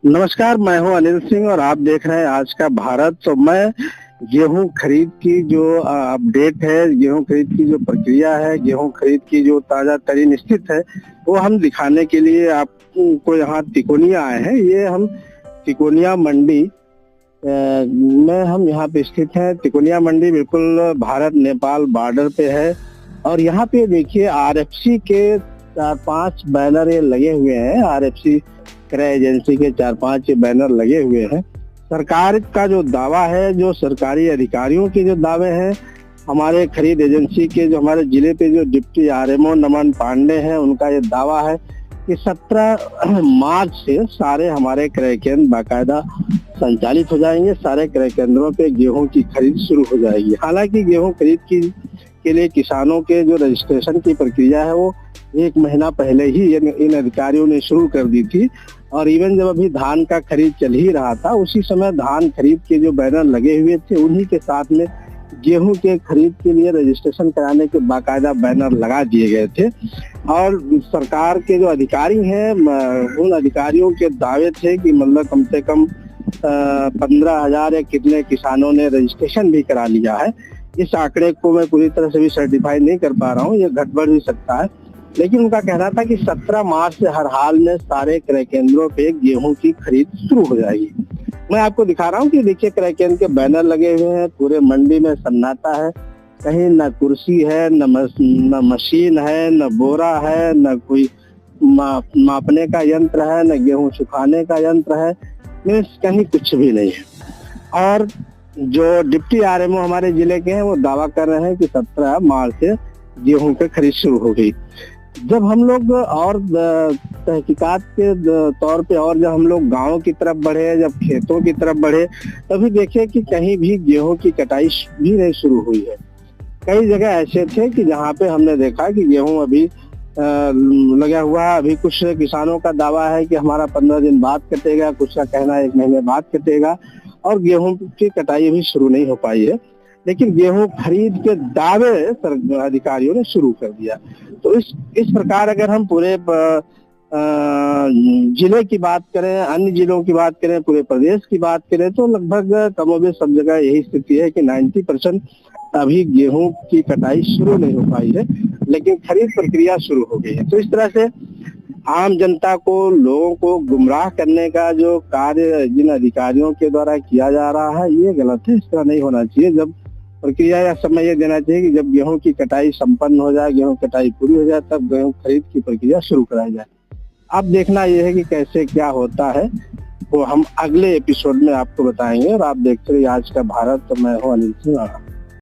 नमस्कार, मैं हूं अनिल सिंह और आप देख रहे हैं आज का भारत। तो मैं गेहूं खरीद की जो अपडेट है, गेहूं खरीद की जो प्रक्रिया है, गेहूं खरीद की जो ताजा तरीन स्थिति है, वो हम दिखाने के लिए आपको यहाँ तिकोनिया आए हैं। ये हम तिकोनिया मंडी में हम यहाँ पे स्थित हैं। तिकोनिया मंडी बिल्कुल भारत नेपाल बॉर्डर पे है और यहाँ पे देखिए आरएफसी के 4-5 बैनर ये लगे हुए हैं। आरएफसी क्रय एजेंसी के 4-5 बैनर लगे हुए हैं। सरकार का जो दावा है, जो सरकारी अधिकारियों के जो दावे हैं, हमारे खरीद एजेंसी के जो हमारे जिले पे जो डिप्टी आरएमओ नमन पांडे हैं, उनका ये दावा है कि 17 मार्च से सारे हमारे क्रय केंद्र बाकायदा संचालित हो जाएंगे। सारे क्रय केंद्रों पे गेहूं की खरीद शुरू हो जाएगी। हालांकि गेहूं खरीद के लिए किसानों के जो रजिस्ट्रेशन की प्रक्रिया है वो 1 महीना पहले ही इन अधिकारियों ने शुरू कर दी थी। और इवन जब अभी धान का खरीद चल ही रहा था, उसी समय धान खरीद के जो बैनर लगे हुए थे, उन्हीं के साथ में गेहूं के खरीद के लिए रजिस्ट्रेशन कराने के बाकायदा बैनर लगा दिए गए थे। और सरकार के जो अधिकारी हैं, उन अधिकारियों के दावे थे कि मतलब कम से कम 15,000 या कितने किसानों ने रजिस्ट्रेशन भी करा लिया है। इस आंकड़े को मैं पूरी तरह से भी सर्टिफाई नहीं कर पा रहा हूँ, ये घट बढ़ भी सकता है, लेकिन उनका कहना था कि 17 मार्च से हर हाल में सारे क्रय केंद्रों पे गेहूं की खरीद शुरू हो जाएगी। मैं आपको दिखा रहा हूँ कि देखिए क्रय केंद्र के बैनर लगे हुए हैं। पूरे मंडी में सन्नाटा है, कहीं न कुर्सी है, न मशीन है, न बोरा है, न कोई मापने का यंत्र है, न गेहूं सुखाने का यंत्र है, मीन्स कहीं कुछ भी नहीं है। और जो डिप्टी आरएमओ हमारे जिले के हैं वो दावा कर रहे हैं कि 17 मार्च से गेहूं की खरीद शुरू हो गई। जब हम लोग और तहकीकात के तौर पे और जब हम लोग गाँव की तरफ बढ़े, जब खेतों की तरफ बढ़े, तभी देखे कि कहीं भी गेहूं की कटाई भी नहीं शुरू हुई है। कई जगह ऐसे थे कि जहाँ पे हमने देखा कि गेहूं अभी लगा हुआ है। अभी कुछ किसानों का दावा है कि हमारा 15 दिन बाद कटेगा, कुछ का कहना है 1 महीने बाद कटेगा, और गेहूं की कटाई अभी शुरू नहीं हो पाई है। लेकिन गेहूं खरीद के दावे अधिकारियों ने शुरू कर दिया। तो इस प्रकार अगर हम पूरे जिले की बात करें, अन्य जिलों की बात करें, पूरे प्रदेश की बात करें, तो लगभग कमोबेश सब जगह यही स्थिति है कि 90% अभी गेहूं की कटाई शुरू नहीं हो पाई है, लेकिन खरीद प्रक्रिया शुरू हो गई है। तो इस तरह से आम जनता को, लोगों को गुमराह करने का जो कार्य जिन अधिकारियों के द्वारा किया जा रहा है, ये गलत है। इस तरह नहीं होना चाहिए। जब प्रक्रिया या समय ये देना चाहिए कि जब गेहूं की कटाई संपन्न हो जाए, गेहूं कटाई पूरी हो जाए, तब गेहूं खरीद की प्रक्रिया शुरू कराई जाए। अब देखना यह है कि कैसे क्या होता है, वो हम अगले एपिसोड में आपको बताएंगे। और आप देखते रहिए आज का भारत। तो मैं हूं अनिल सिंह।